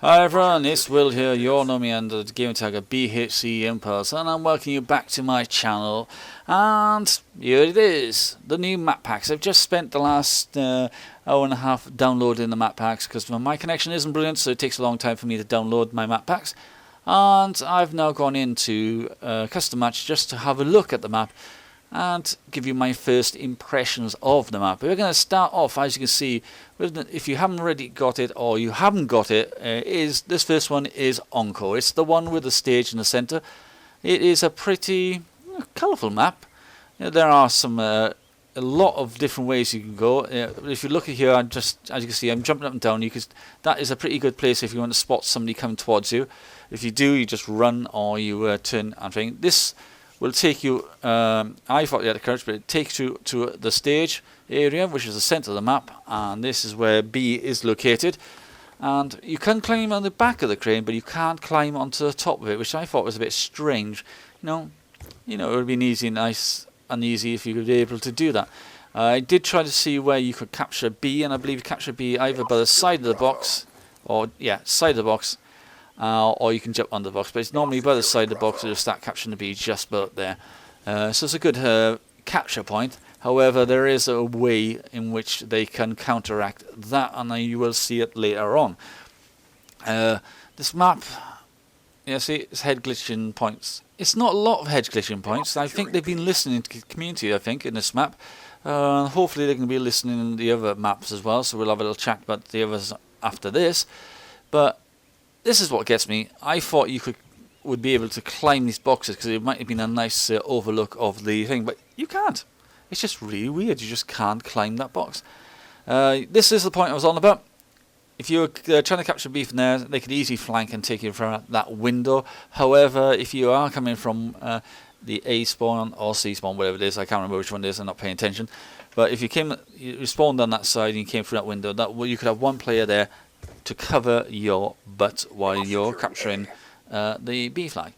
Hi everyone, it's Will here, you all know me under the game tag of BHC Impulse, and I'm welcoming you back to my channel. And here it is, the new map packs. I've just spent the last hour and a half downloading the map packs because my connection isn't brilliant, so it takes a long time for me to download my map packs. And I've now gone into custom match just to have a look at the map and give you my first impressions of the map. We're going to start off, as you can see, with if you haven't already got it or you haven't got it, this first one is Encore. It's the one with the stage in the centre. It is a pretty colourful map. There are some a lot of different ways you can go. If you look at here, as you can see, I'm jumping up and down. That is a pretty good place if you want to spot somebody coming towards you. If you do, you just run or you turn and thing. This will take you, I thought you had the courage, but it takes you to the stage area, which is the centre of the map, and this is where B is located. And you can climb on the back of the crane, but you can't climb onto the top of it, which I thought was a bit strange. It would have been nice and easy if you could be able to do that. I did try to see where you could capture B, and I believe you capture B either by the side of the box, or side of the box, or you can jump on the box, but it's normally by the side of the box to start capturing the bee just about there. So it's a good capture point. However, there is a way in which they can counteract that, and you will see it later on. This map, see, it's head glitching points. It's not a lot of head glitching points. I think they've been listening to the community, I think, in this map. Hopefully they can be listening in the other maps as well, so we'll have a little chat about the others after this. But this is what gets me. I thought you would be able to climb these boxes because it might have been a nice overlook of the thing, but you can't. It's just really weird. You just can't climb that box. This is the point I was on about. If you're trying to capture beef in there, they could easily flank and take you from that window. However, if you are coming from the A spawn or C spawn, whatever it is, I can't remember which one it is, I'm not paying attention. But if you spawned on that side and you came through that window, you could have one player there to cover your butt while you're capturing the B flag.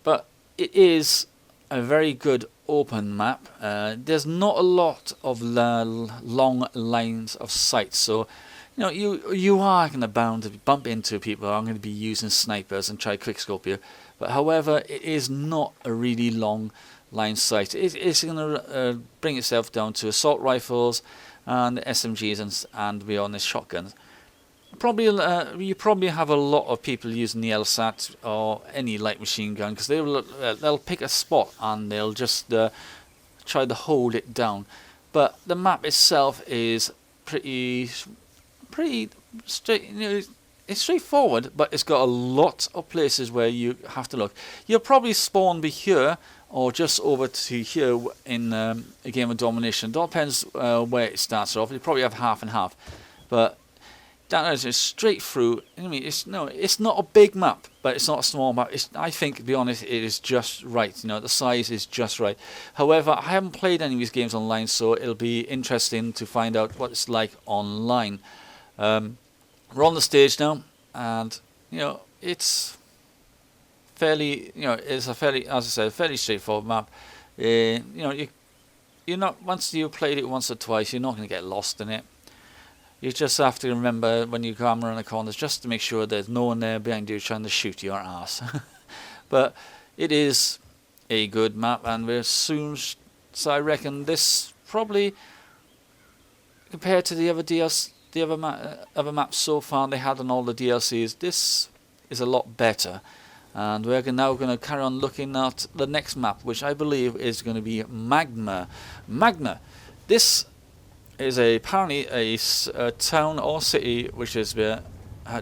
But it is a very good open map. There's not a lot of long lines of sight, so you are going to bound to bump into people who are going to be using snipers and try to quickscope you. But however, it is not a really long line sight. It's going to bring itself down to assault rifles and SMGs and beyond this shotguns. You probably have a lot of people using the LSAT or any light machine gun because they'll pick a spot and they'll just try to hold it down. But the map itself is pretty straight. It's straightforward, but it's got a lot of places where you have to look. You'll probably spawn here or just over to here in a game of domination. It all depends where it starts off. You probably have half and half, but that is straight through. I mean, it's not a big map, but it's not a small map. I think, to be honest, it is just right. The size is just right. However, I haven't played any of these games online, so it'll be interesting to find out what it's like online. We're on the stage now, and it's fairly, it's a fairly, as I said, fairly straightforward map. You're not, once you've played it once or twice, you're not going to get lost in it. You just have to remember when you come around the corners just to make sure there's no one there behind you trying to shoot your ass. But it is a good map, and we're soon. So I reckon this probably, compared to the other other maps so far they had on all the DLCs, this is a lot better. And we're now going to carry on looking at the next map, which I believe is going to be Magna. This is apparently a town or city which has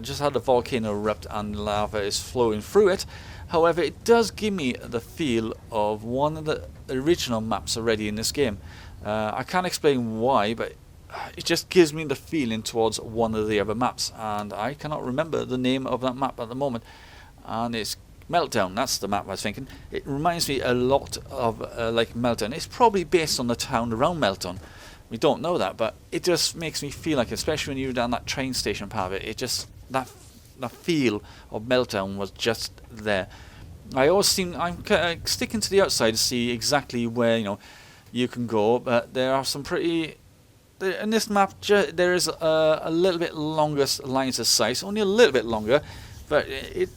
just had a volcano erupt and lava is flowing through it. However, it does give me the feel of one of the original maps already in this game. I can't explain why, but it just gives me the feeling towards one of the other maps, and I cannot remember the name of that map at the moment. And it's Meltdown. That's the map I was thinking. It reminds me a lot of like Meltdown. It's probably based on the town around Meltdown. We don't know that, but it just makes me feel like, especially when you're down that train station part of it, that feel of Meltdown was just there. I'm sticking to the outside to see exactly where you can go, but there are some pretty in this map, there is a little bit longer lines of sight, only a little bit longer, but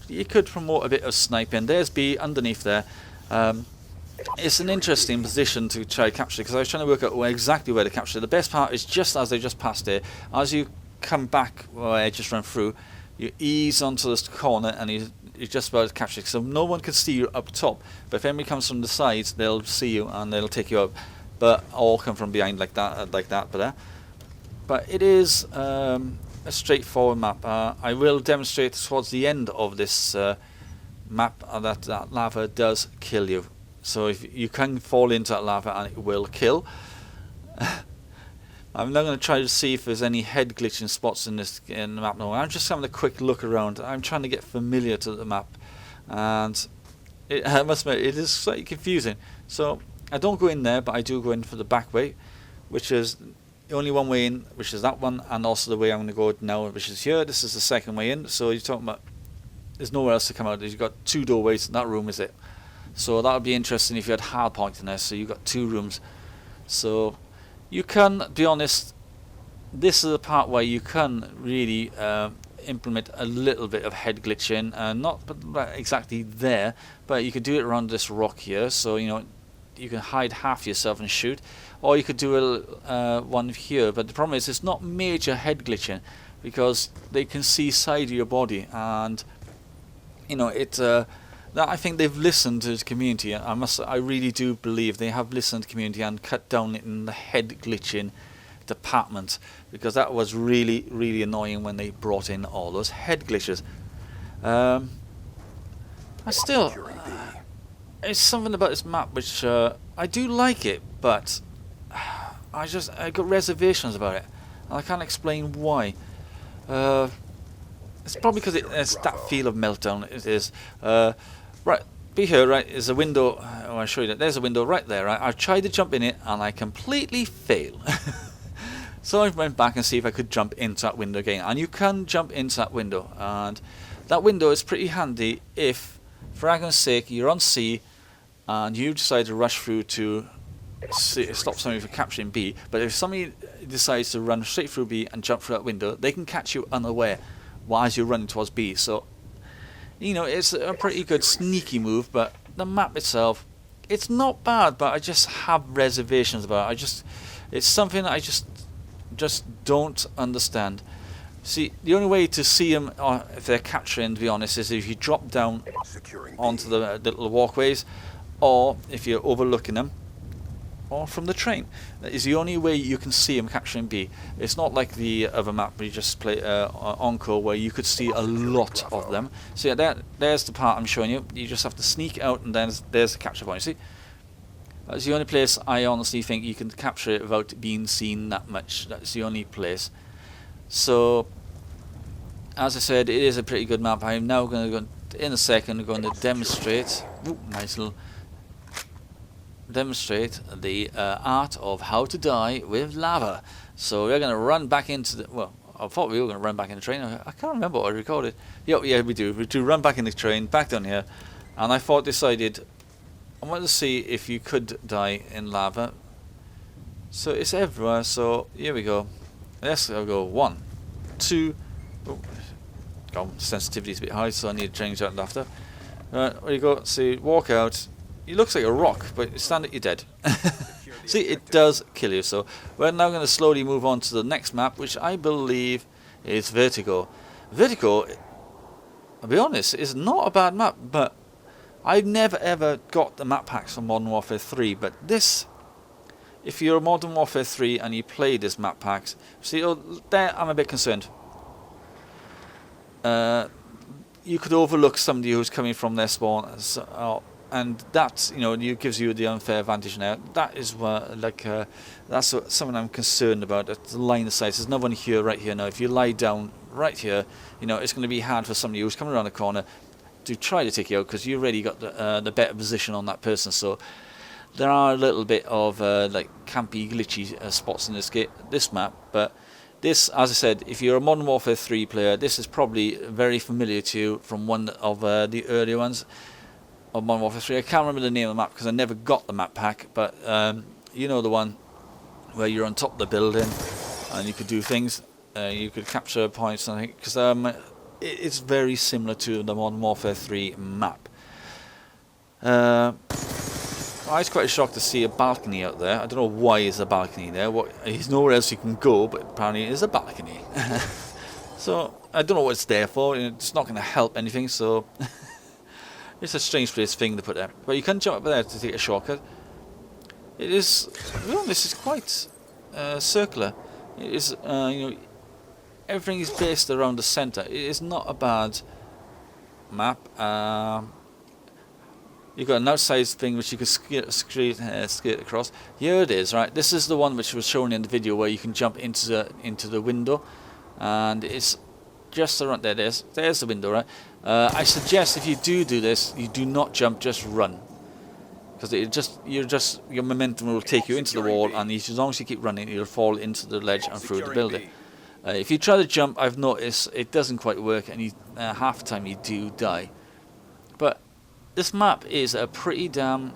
you could promote a bit of sniping. There's B underneath there. It's an interesting position to try to capture because I was trying to work out exactly where to capture. The best part is just as they just passed it, as you come back where I just ran through, you ease onto this corner and you're just about to capture it. So no one can see you up top, but if anybody comes from the sides, they'll see you and they'll take you up. But all come from behind like that. But it is a straightforward map. I will demonstrate towards the end of this map that lava does kill you. So if you can fall into that lava and it will kill. I'm now going to try to see if there's any head glitching spots in the map now. I'm just having a quick look around. I'm trying to get familiar to the map, and I must admit it is slightly confusing. So I don't go in there, but I do go in for the back way, which is the only one way in, which is that one, and also the way I'm going to go now, which is here. This is the second way in. So you're talking about there's nowhere else to come out. You've got 2 doorways, and that room is it. So that would be interesting if you had hard point in there. So you've got 2 rooms. So you can be honest. This is the part where you can really implement a little bit of head glitching, not exactly there, but you could do it around this rock here. So you can hide half yourself and shoot, or you could do one here. But the problem is it's not major head glitching because they can see side of your body, and that I think they've listened to the community. I really do believe they have listened to the community and cut down in the head glitching department, because that was really, really annoying when they brought in all those head glitches. It's something about this map which I do like it, but I got reservations about it, and I can't explain why. It's probably because it's that feel of Meltdown. It is. Right, be here, right, is a window. I'll show you that. There's a window right there. Right? I've tried to jump in it and I completely fail. So I went back and see if I could jump into that window again. And you can jump into that window. And that window is pretty handy if, for argument's sake, you're on C and you decide to rush through to stop somebody from capturing B. But if somebody decides to run straight through B and jump through that window, they can catch you unaware while you're running towards B. So it's a pretty good sneaky move, but the map itself, it's not bad, but I just have reservations about it. It's something that I just don't understand. See, the only way to see them, if they're capturing, to be honest, is if you drop down onto the little walkways, or if you're overlooking them, or from the train. That is the only way you can see them capturing B. It's not like the other map where you just play Encore, where you could see a lot of them. So yeah, there's the part I'm showing you. You just have to sneak out, and then there's the capture point. You see, that's the only place I honestly think you can capture it without being seen that much. That's the only place. So, as I said, it is a pretty good map. I'm now going to go in a second. Going to demonstrate. Ooh, nice little. Demonstrate the art of how to die with lava. So we're going to run back into the. Well, I thought we were going to run back in the train. I can't remember what I recorded. Yeah, we do. We do run back in the train, back down here, and I decided I wanted to see if you could die in lava. So it's everywhere. So here we go. Let's go 1, 2. Oh, sensitivity is a bit high, so I need to change that after. There you go. See, walk out. He looks like a rock, but stand it, you're dead. See, it does kill you. So we're now going to slowly move on to the next map, which I believe is Vertigo. Vertigo, I'll be honest, is not a bad map, but I've never ever got the map packs for Modern Warfare 3. But this, if you're a Modern Warfare 3 and you play this map packs, see, there I'm a bit concerned. You could overlook somebody who's coming from their spawn. And that, gives you the unfair advantage now. That is that's something I'm concerned about. The line of sight. There's no one here, right here now. If you lie down right here, it's going to be hard for somebody who's coming around the corner to try to take you out, because you already got the better position on that person. So there are a little bit of campy, glitchy spots in this map. But this, as I said, if you're a Modern Warfare 3 player, this is probably very familiar to you from one of the earlier ones. Of Modern Warfare 3. I can't remember the name of the map because I never got the map pack, but you know the one where you're on top of the building and you could do things. You could capture points, I think, because it's very similar to the Modern Warfare 3 map. I was quite shocked to see a balcony out there. I don't know why there's a balcony there. There's nowhere else you can go, but apparently there's a balcony. So I don't know what it's there for. It's not going to help anything, so it's a strange place thing to put there. But you can jump up there to take a shortcut. It is, well, this is quite circular. It is, everything is based around the centre. It is not a bad map. You've got an outside thing which you can skate across. Here it is, right? This is the one which was shown in the video where you can jump into the window, and it's just around there. There's the window, right? I suggest if you do this, you do not jump, just run, because your momentum will take you into the wall, and as long as you keep running, you'll fall into the ledge and through the building. If you try to jump, I've noticed it doesn't quite work, and half the time you do die. But this map is a pretty damn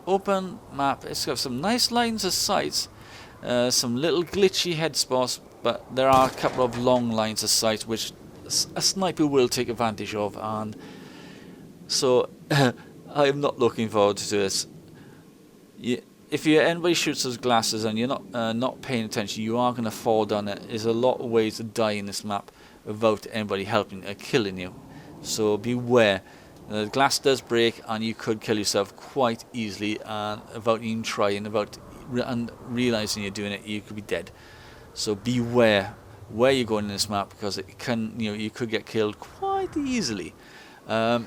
open map. It's got some nice lines of sight, some little glitchy head spots, but there are a couple of long lines of sight which a sniper will take advantage of, and so I am not looking forward to this. If anybody shoots those glasses and you're not paying attention, you are going to fall down it. There's a lot of ways to die in this map without anybody helping or killing you, so beware. The glass does break, and you could kill yourself quite easily, and without even trying, and realizing you're doing it, you could be dead. So beware where you're going in this map, because it can, you could get killed quite easily. So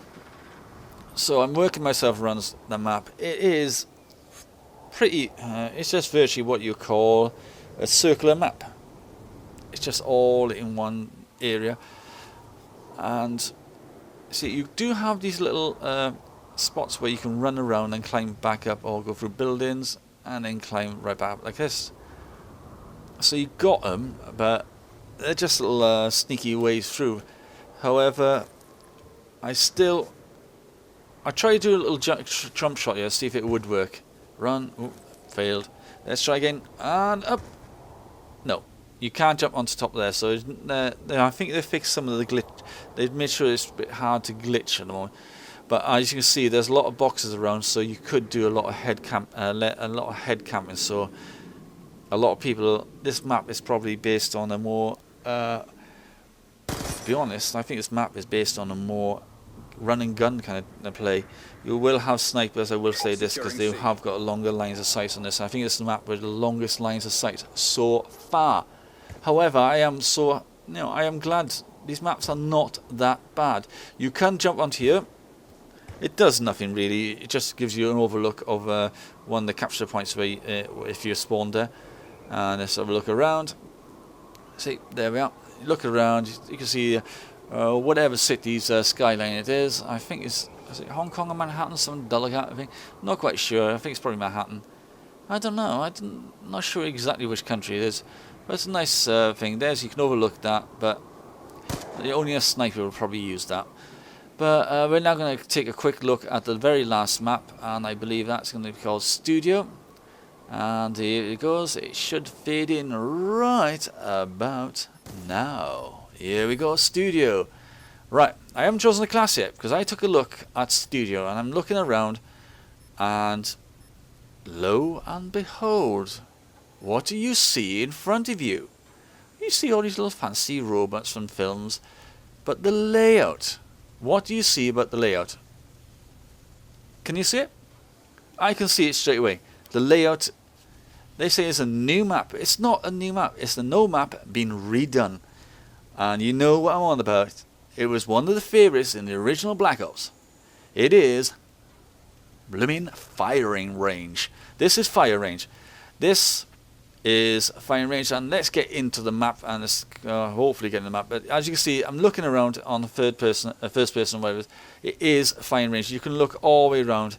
I'm working myself around the map. It is pretty. It's just virtually what you call a circular map. It's just all in one area, and see, you do have these little spots where you can run around and climb back up, or go through buildings and then climb right back up like this. So you got them, but they're just little sneaky ways through. However, I try to do a little jump shot here, see if it would work. Run. Ooh, failed. Let's try again. And up. No. You can't jump onto top there, so I think they fixed some of the glitch. They've made sure it's a bit hard to glitch at the moment. But as you can see, there's a lot of boxes around, so you could do a lot of head camping. So a lot of people. This map is probably based on a more. To be honest, I think this map is based on a more run and gun kind of play. You will have snipers. I will say this, because they have got longer lines of sight on this. I think this is the map with the longest lines of sight so far. However, I am glad these maps are not that bad. You can jump onto here. It does nothing really. It just gives you an overlook of one of the capture points where if you're spawned there. And let's have a look around. See, there we are. Look around. You can see whatever city's skyline it is. I think is it Hong Kong or Manhattan? Some delicate, I think. Not quite sure. I think it's probably Manhattan. I don't know. I'm not sure exactly which country it is. But it's a nice thing. There's, you can overlook that, but only a sniper will probably use that. But we're now going to take a quick look at the very last map, and I believe that's going to be called Studio. And here it goes. It should fade in right about now. Here we go, Studio. Right, I haven't chosen a class yet, because I took a look at Studio, and I'm looking around, and lo and behold, what do you see in front of you? You see all these little fancy robots from films, but the layout. What do you see about the layout? Can you see it? I can see it straight away. The layout, they say it's a new map. It's not a new map. It's the no map being redone. And you know what I'm on about. It was one of the favourites in the original Black Ops. It is blooming firing range. This is fire range. This is firing range, and let's get into the map, and let's hopefully get in the map. But as you can see, I'm looking around on the first person, whatever. It is firing range. You can look all the way around.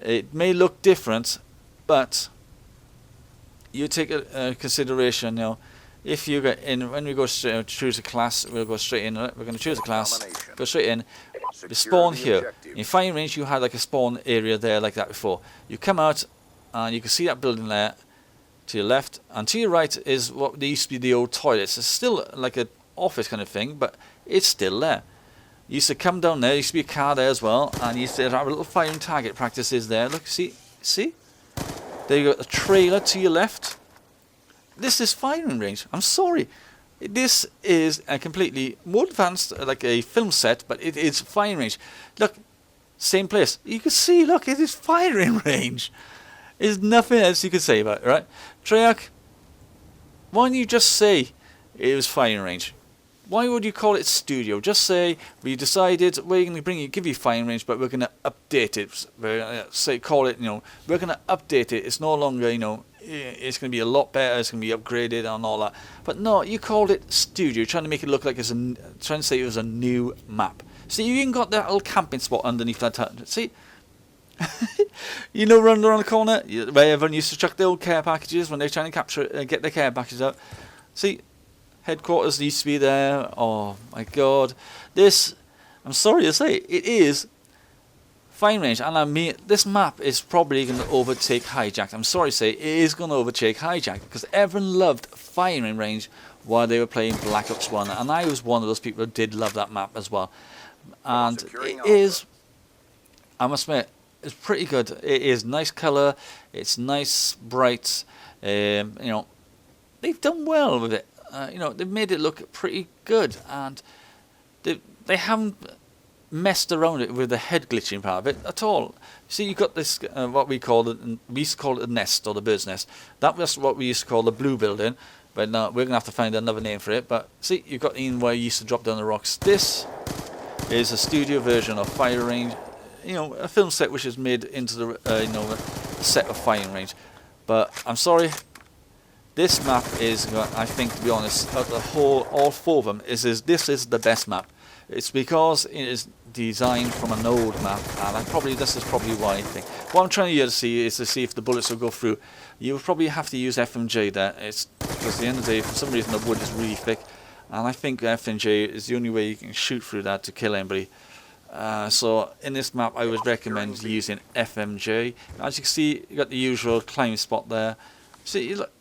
It may look different, but you take a consideration. If you get in, when we go straight, choose a class, we'll go straight in. We're going to choose a class, go straight in. You spawn here. In firing range, you had like a spawn area there like that before. You come out, and you can see that building there. to your left, and to your right is what used to be the old toilets. It's still like an office kind of thing, but it's still there. You used to come down there, used to be a car there as well, and you used to have a little firing target practices there. Look, see? There you got a trailer to your left. This is firing range. I'm sorry. This is a completely more advanced, like a film set, but it is firing range. Look, same place. You can see, look, it is firing range. There's nothing else you can say about it, right? Treyarch, why don't you just say it was firing range? Why would you call it studio? Just say we decided we're going to give you firing range, but we're going to update it. We're gonna call it, we're going to update it. It's no longer, it's going to be a lot better. It's going to be upgraded and all that. But no, you called it studio, trying to make it look like trying to say it was a new map. See, you even got that little camping spot underneath that. See, running around the corner where everyone used to chuck the old care packages when they're trying to get their care packages out. See. Headquarters used to be there. Oh my god. This, I'm sorry to say, it is firing range. And I mean, this map is probably going to overtake Hijacked. I'm sorry to say, it is going to overtake Hijacked because everyone loved firing range while they were playing Black Ops 1. And I was one of those people who did love that map as well. And it is, I must admit, it's pretty good. It is nice colour. It's nice, bright. They've done well with it. They've made it look pretty good, and they haven't messed around it with the head glitching part of it at all. See, you've got this, what we used to call it the nest, or the bird's nest. That was what we used to call the blue building, but now we're going to have to find another name for it. But see, you've got in where you used to drop down the rocks. This is a studio version of Fire Range, a film set which is made into the, set of Firing Range. But I'm sorry. This map is, I think, to be honest, all four of them, this is the best map. It's because it is designed from an old map, and this is probably why I think. What I'm trying to see is to see if the bullets will go through. You will probably have to use FMJ there. It's because at the end of the day, for some reason, the wood is really thick, and I think FMJ is the only way you can shoot through that to kill anybody. So in this map, I would recommend using FMJ. As you can see, you got the usual climb spot there. See, look.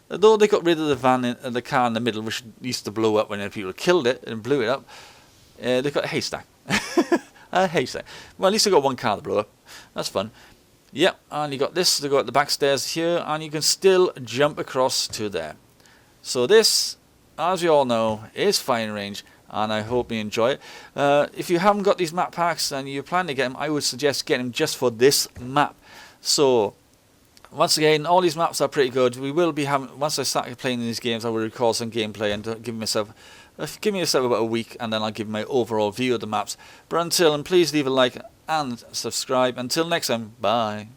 Although they got rid of the the car in the middle, which used to blow up when people killed it and blew it up, they've got a haystack. A haystack. Well, at least they got one car to blow up. That's fun. Yep, and you got this. They got the back stairs here, and you can still jump across to there. So this, as you all know, is firing range, and I hope you enjoy it. If you haven't got these map packs and you plan to get them, I would suggest getting them just for this map. So. Once again, all these maps are pretty good. We will be having, once I start playing these games, I will record some gameplay and give myself about a week, and then I'll give my overall view of the maps. But until then, please leave a like and subscribe. Until next time, bye.